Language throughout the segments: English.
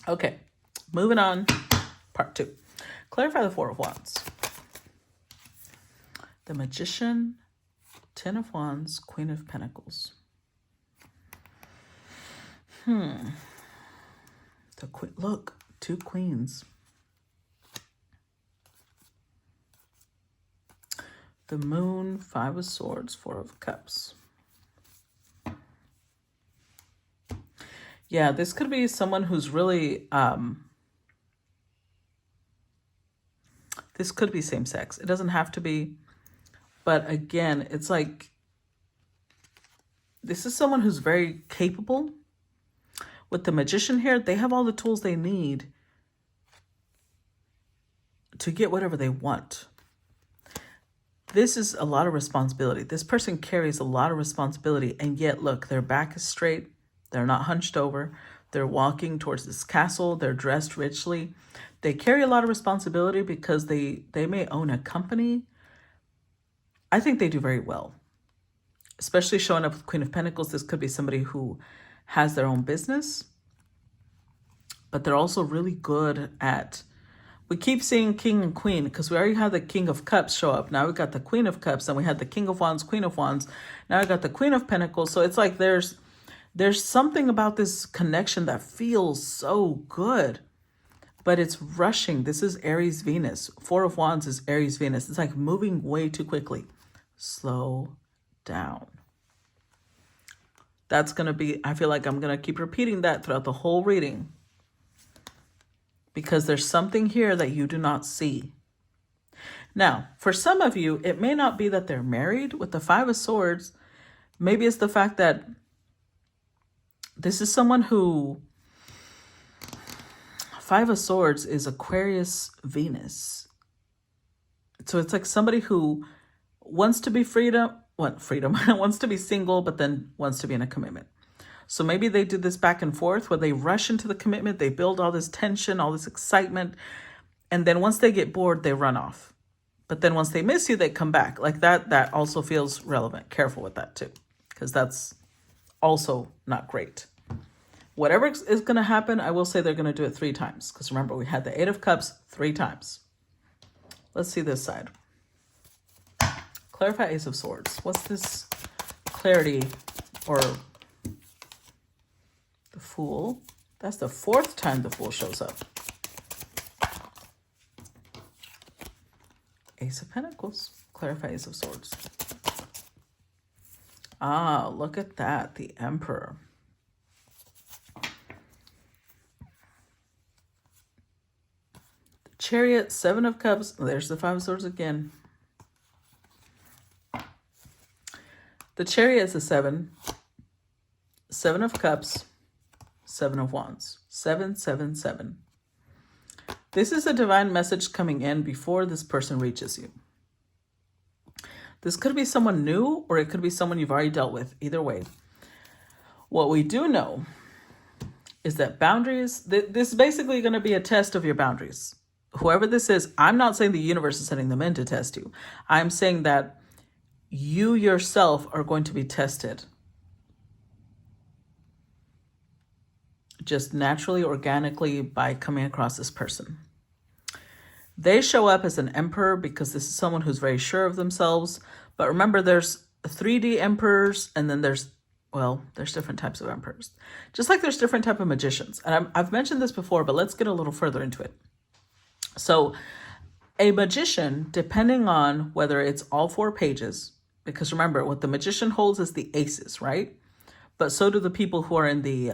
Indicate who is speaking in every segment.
Speaker 1: Okay, moving on. Part 2. Clarify the Four of Wands. The Magician, Ten of Wands, Queen of Pentacles. The queen. Look, 2 queens. The Moon, 5 of Swords, 4 of Cups. Yeah, this could be someone who's really, this could be same sex. It doesn't have to be. But again, it's like, this is someone who's very capable. With the Magician here, they have all the tools they need to get whatever they want. This is a lot of responsibility. This person carries a lot of responsibility, and yet look, their back is straight. They're not hunched over. They're walking towards this castle. They're dressed richly. They carry a lot of responsibility because they may own a company. I think they do very well, especially showing up with Queen of Pentacles. This could be somebody who has their own business, but they're also really good at, we keep seeing King and Queen because we already had the King of Cups show up. Now we got the Queen of Cups, and we had the King of Wands, Queen of Wands. Now we got the Queen of Pentacles. So it's like there's something about this connection that feels so good, but it's rushing. This is Aries Venus. 4 of Wands is Aries Venus. It's like moving way too quickly. Slow down. That's going to be, I feel like I'm going to keep repeating that throughout the whole reading, because there's something here that you do not see. Now, for some of you, it may not be that they're married with the 5 of Swords. Maybe it's the fact that this is someone who, 5 of Swords is Aquarius Venus. So it's like somebody who wants to be wants to be single, but then wants to be in a commitment. So maybe they do this back and forth where they rush into the commitment, they build all this tension, all this excitement, and then once they get bored, they run off. But then once they miss you, they come back. Like that also feels relevant. Careful with that too, because that's also not great. Whatever is going to happen, I will say they're going to do it 3 times. Because remember, we had the 8 of Cups 3 times. Let's see this side. Clarify Ace of Swords. What's this clarity or the Fool? That's the 4th time the Fool shows up. Ace of Pentacles. Clarify Ace of Swords. Ah, look at that. The Emperor. The Chariot, 7 of Cups. There's the 5 of Swords again. The Chariot is a 7. 7 of Cups. 7 of Wands. 7, 7, 7. This is a divine message coming in before this person reaches you. This could be someone new, or it could be someone you've already dealt with. Either way. What we do know is that boundaries, this is basically going to be a test of your boundaries. Whoever this is, I'm not saying the universe is sending them in to test you. I'm saying that you yourself are going to be tested. Just naturally, organically, by coming across this person. They show up as an emperor because this is someone who's very sure of themselves. But remember, there's 3D emperors, and then there's different types of emperors. Just like there's different type of magicians. And I've mentioned this before, but let's get a little further into it. So a magician, depending on whether it's all 4 pages, because remember, what the magician holds is the aces, right? But so do the people who are in the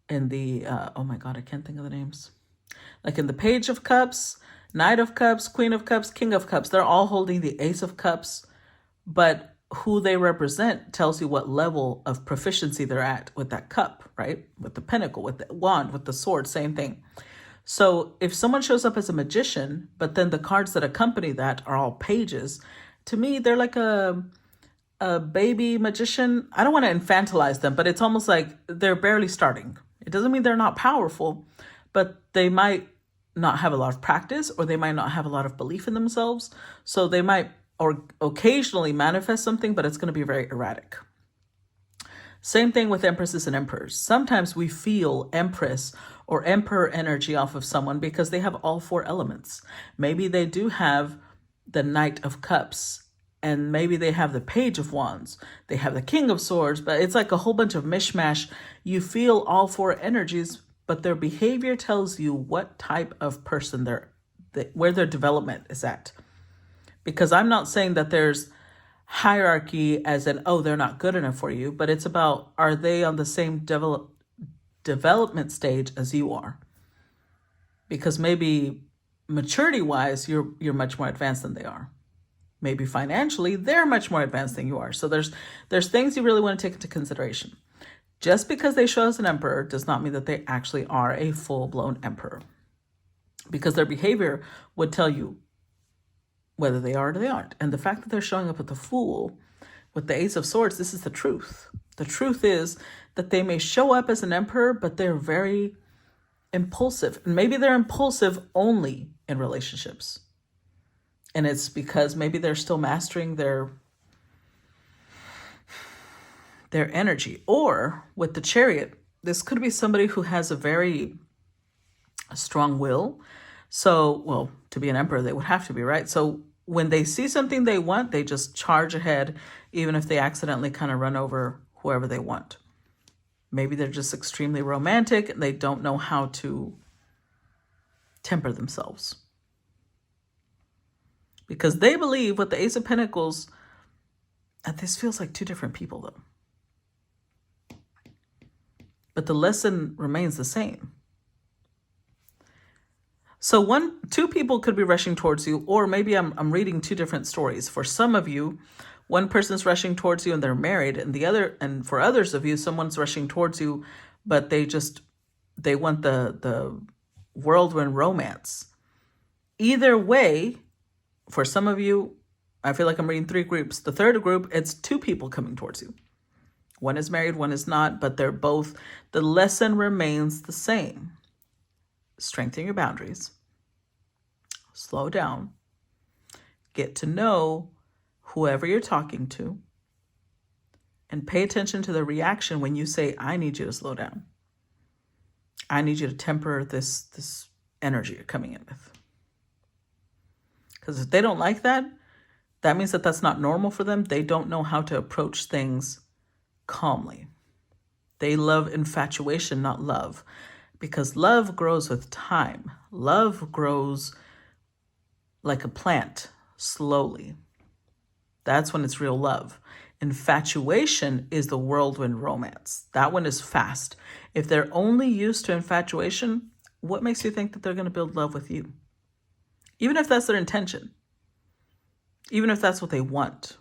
Speaker 1: oh my God, I can't think of the names. Like in the Page of Cups, Knight of Cups, Queen of Cups, King of Cups, they're all holding the Ace of Cups, but who they represent tells you what level of proficiency they're at with that cup, right? With the pentacle, with the wand, with the sword, same thing. So if someone shows up as a magician, but then the cards that accompany that are all pages, to me, they're like a baby magician. I don't want to infantilize them, but it's almost like they're barely starting. It doesn't mean they're not powerful, but they might not have a lot of practice, or they might not have a lot of belief in themselves. So they might or occasionally manifest something, but it's going to be very erratic. Same thing with empresses and emperors. Sometimes we feel empress or emperor energy off of someone because they have all four elements. Maybe they do have the Knight of Cups, and maybe they have the Page of Wands. They have the King of Swords, but it's like a whole bunch of mishmash. You feel all four energies, but their behavior tells you what type of person where their development is at. Because I'm not saying that there's hierarchy as in, oh, they're not good enough for you, but it's about, are they on the same development stage as you are? Because maybe maturity wise, you're much more advanced than they are. Maybe financially, they're much more advanced than you are. So there's things you really want to take into consideration. Just because they show as an emperor does not mean that they actually are a full-blown emperor, because their behavior would tell you whether they are or they aren't. And the fact that they're showing up with the Fool, with the Ace of Swords, this is the truth. The truth is that they may show up as an emperor, but they're very impulsive. And maybe they're impulsive only in relationships. And it's because maybe they're still mastering their energy. Or with the Chariot, this could be somebody who has a very strong will. So, well, to be an emperor, they would have to be, right? So when they see something they want, they just charge ahead, even if they accidentally kind of run over whoever they want. Maybe they're just extremely romantic and they don't know how to temper themselves. Because they believe with the Ace of Pentacles that this feels like two different people, though. But the lesson remains the same. So two people could be rushing towards you, or maybe I'm reading two different stories. For some of you, one person's rushing towards you and they're married, and for others of you, someone's rushing towards you, but they want the whirlwind romance. Either way, for some of you, I feel like I'm reading three groups. The third group, it's two people coming towards you. One is married, one is not, but they're both, the lesson remains the same. Strengthen your boundaries. Slow down. Get to know whoever you're talking to. And pay attention to the reaction when you say, I need you to slow down. I need you to temper this energy you're coming in with. Because if they don't like that, that means that that's not normal for them. They don't know how to approach things calmly. They love infatuation, not love. Because love grows with time. Love grows like a plant, slowly. That's when it's real love. Infatuation is the whirlwind romance. That one is fast. If they're only used to infatuation, what makes you think that they're going to build love with you? Even if that's their intention. Even if that's what they want.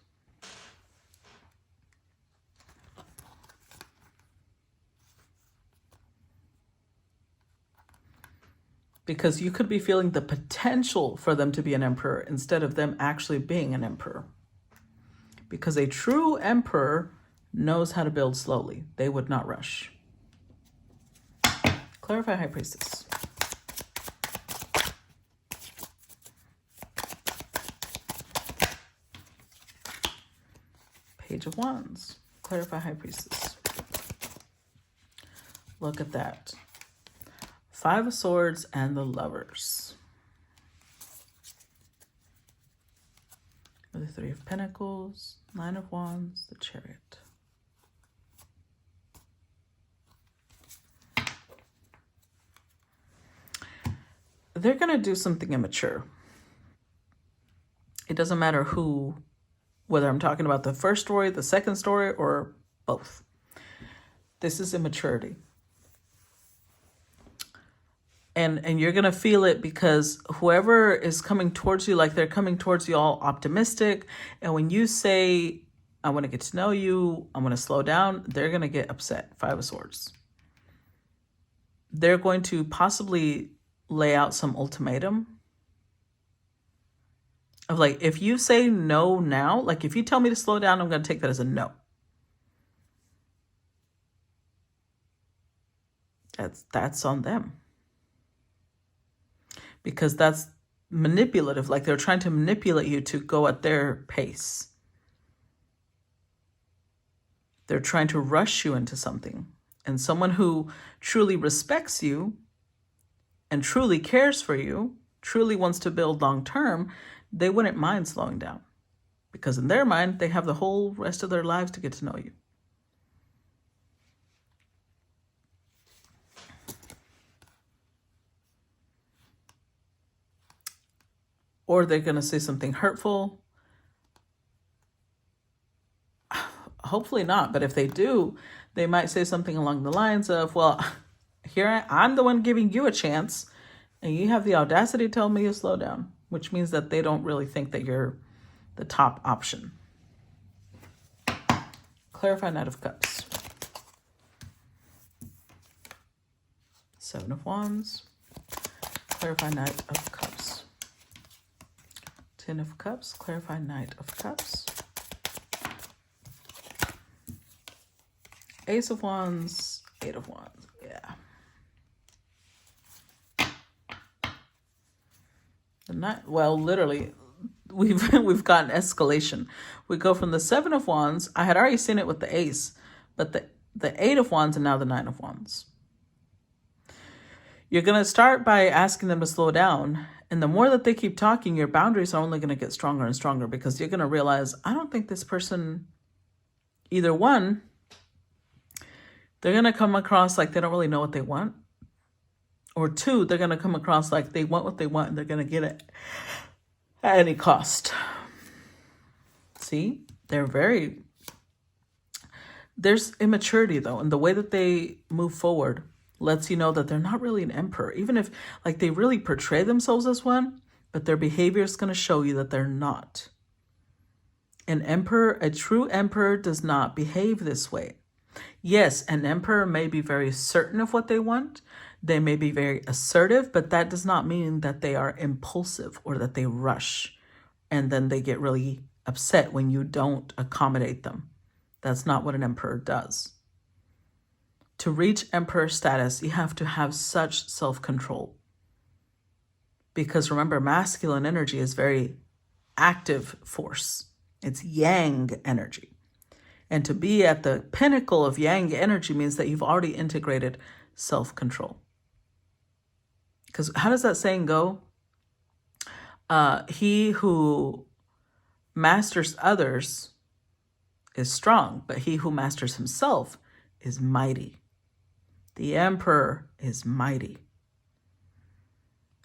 Speaker 1: Because you could be feeling the potential for them to be an emperor instead of them actually being an emperor. Because a true emperor knows how to build slowly. They would not rush. Clarify, High Priestess. Page of Wands. Clarify, High Priestess. Look at that. Five of Swords and the Lovers. The Three of Pentacles, Nine of Wands, the Chariot. They're going to do something immature. It doesn't matter whether I'm talking about the first story, the second story, or both. This is immaturity. And you're going to feel it because whoever is coming towards you, like they're coming towards you all optimistic. And when you say, I want to get to know you, I'm going to slow down, they're going to get upset. Five of Swords. They're going to possibly lay out some ultimatum. Of like, if you say no now, like if you tell me to slow down, I'm going to take that as a no. That's on them. Because that's manipulative, like they're trying to manipulate you to go at their pace. They're trying to rush you into something. And someone who truly respects you and truly cares for you, truly wants to build long term, they wouldn't mind slowing down. Because in their mind, they have the whole rest of their lives to get to know you. Or they're going to say something hurtful. Hopefully not, but if they do, they might say something along the lines of, well, I'm the one giving you a chance, and you have the audacity to tell me to slow down, which means that they don't really think that you're the top option. Clarify Knight of Cups. Seven of Wands. Clarify Knight of Cups. Ten of Cups. Clarify Knight of Cups. Ace of Wands. Eight of Wands. Yeah. The Knight, well, literally, we've gotten escalation. We go from the Seven of Wands. I had already seen it with the Ace, but the Eight of Wands and now the Nine of Wands. You're going to start by asking them to slow down. And the more that they keep talking, your boundaries are only going to get stronger and stronger, because you're going to realize, I don't think this person, either one, they're going to come across like they don't really know what they want. Or two, they're going to come across like they want what they want and they're going to get it at any cost. See, there's immaturity though. And the way that they move forward lets you know that they're not really an emperor. Even if like they really portray themselves as one, but their behavior is going to show you that they're not. An emperor, a true emperor, does not behave this way. Yes, an emperor may be very certain of what they want. They may be very assertive, but that does not mean that they are impulsive or that they rush and then they get really upset when you don't accommodate them. That's not what an emperor does. To reach emperor status, you have to have such self-control. Because remember, masculine energy is very active force. It's yang energy. And to be at the pinnacle of yang energy means that you've already integrated self-control. Because how does that saying go? He who masters others is strong, but he who masters himself is mighty. The emperor is mighty.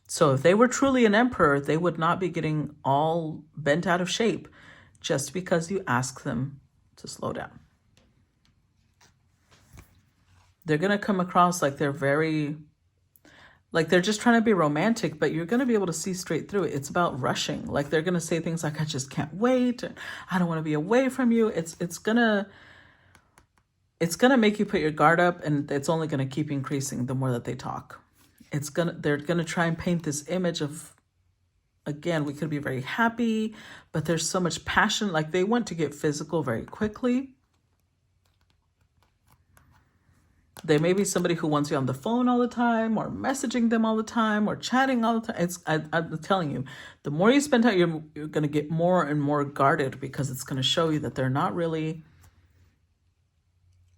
Speaker 1: So if they were truly an emperor, they would not be getting all bent out of shape just because you ask them to slow down. They're going to come across like they're just trying to be romantic, but you're going to be able to see straight through it. It's about rushing. Like they're going to say things like, I just can't wait. I don't want to be away from you. It's going to make you put your guard up, and it's only going to keep increasing the more that they talk. They're going to try and paint this image of, again, we could be very happy, but there's so much passion. Like they want to get physical very quickly. They may be somebody who wants you on the phone all the time, or messaging them all the time, or chatting all the time. I'm telling you, the more you spend time, you're going to get more and more guarded, because it's going to show you that they're not really,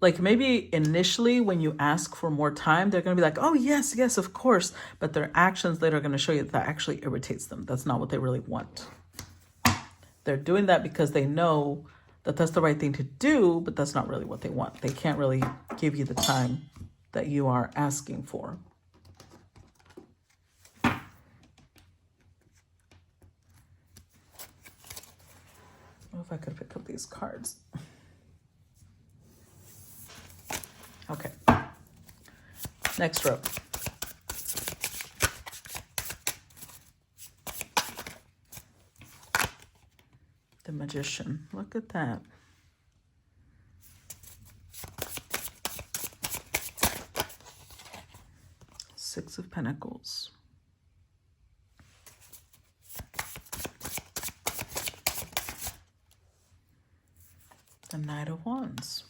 Speaker 1: like maybe initially when you ask for more time, they're going to be like, oh, yes, yes, of course. But their actions later are going to show you that actually irritates them. That's not what they really want. They're doing that because they know that that's the right thing to do, but that's not really what they want. They can't really give you the time that you are asking for. Oh, if I could pick up these cards. Okay. Next row. The Magician. Look at that. Six of Pentacles. The Knight of Wands.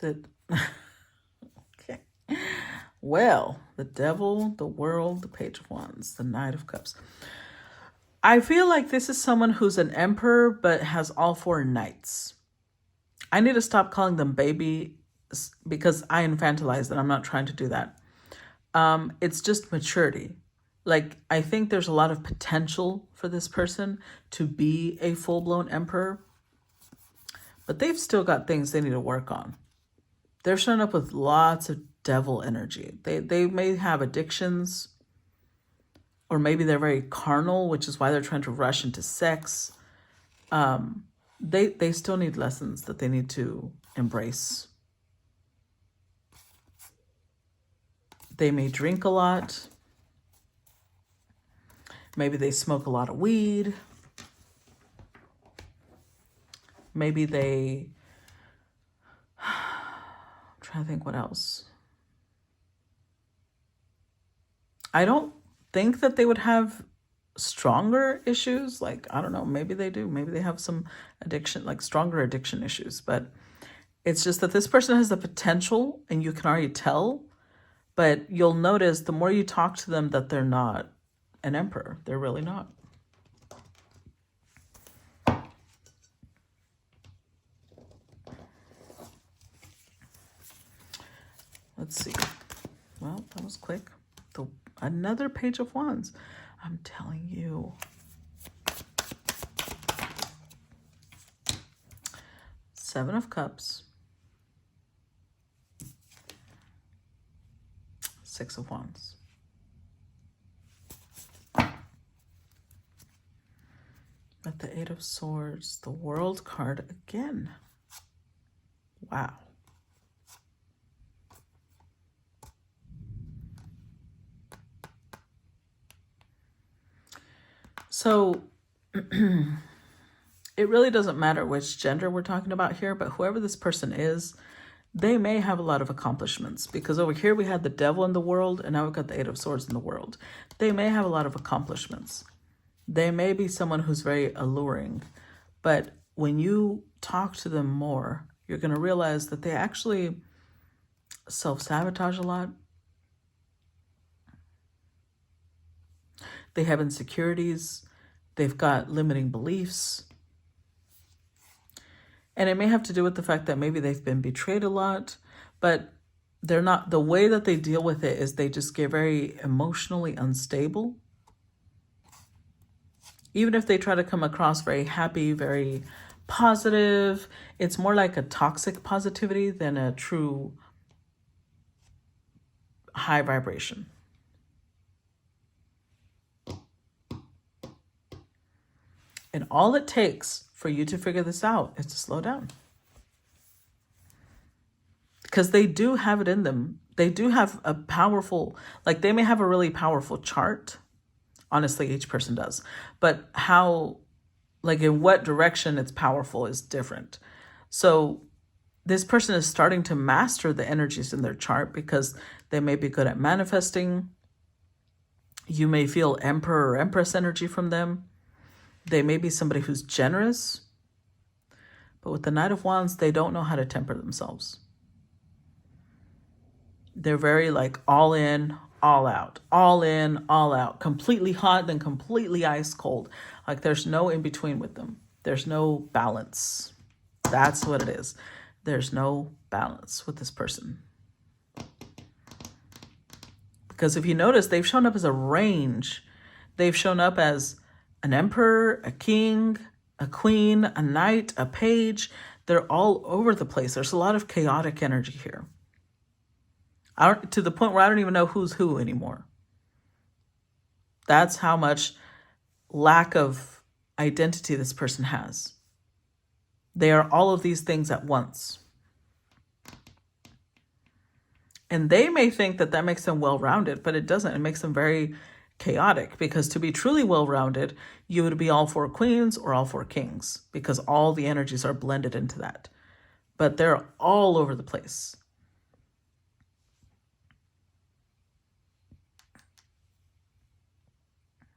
Speaker 1: Okay. Well, The Devil, the World, the Page of Wands, the Knight of Cups. I feel like this is someone who's an emperor but has all four knights. I need to stop calling them baby because I infantilize them. I'm not trying to do that. It's just maturity. Like, I think there's a lot of potential for this person to be a full-blown emperor, but they've still got things they need to work on. They're showing up with lots of devil energy. They may have addictions, or maybe they're very carnal, which is why they're trying to rush into sex. They still need lessons that they need to embrace. They may drink a lot. Maybe they smoke a lot of weed. Maybe they... I'm trying to think what else. I don't think that they would have stronger issues. Like, I don't know, maybe they do. Maybe they have some addiction, like stronger addiction issues. But it's just that this person has the potential, and you can already tell. But you'll notice the more you talk to them that they're not an emperor. They're really not. Let's see. Well, that was quick. Another Page of Wands. I'm telling you. Seven of Cups. Six of Wands. At the Eight of Swords, the World card again. Wow. So it really doesn't matter which gender we're talking about here, but whoever this person is, they may have a lot of accomplishments, because over here we had the Devil in the World, and now we've got the Eight of Swords in the World. They may have a lot of accomplishments. They may be someone who's very alluring, but when you talk to them more, you're going to realize that they actually self-sabotage a lot. They have insecurities. They've got limiting beliefs. And it may have to do with the fact that maybe they've been betrayed a lot, but they're not, the way that they deal with it is they just get very emotionally unstable. Even if they try to come across very happy, very positive, it's more like a toxic positivity than a true high vibration. And all it takes for you to figure this out is to slow down. Because they do have it in them. They do have a powerful, like they may have a really powerful chart. Honestly, each person does. But how, like in what direction it's powerful is different. So this person is starting to master the energies in their chart because they may be good at manifesting. You may feel Emperor or Empress energy from them. They may be somebody who's generous. But with the Knight of Wands, they don't know how to temper themselves. They're very like all in, all out, all in, all out, completely hot, then completely ice cold. Like there's no in between with them. There's no balance. That's what it is. There's no balance with this person. Because if you notice, they've shown up as a range. They've shown up as an emperor, a king, a queen, a knight, a page. They're all over the place. There's a lot of chaotic energy here. To the point where I don't even know who's who anymore. That's how much lack of identity this person has. They are all of these things at once. And they may think that that makes them well-rounded, but it doesn't. It makes them very chaotic, because to be truly well-rounded, you would be all four queens or all four kings, because all the energies are blended into that. But they're all over the place.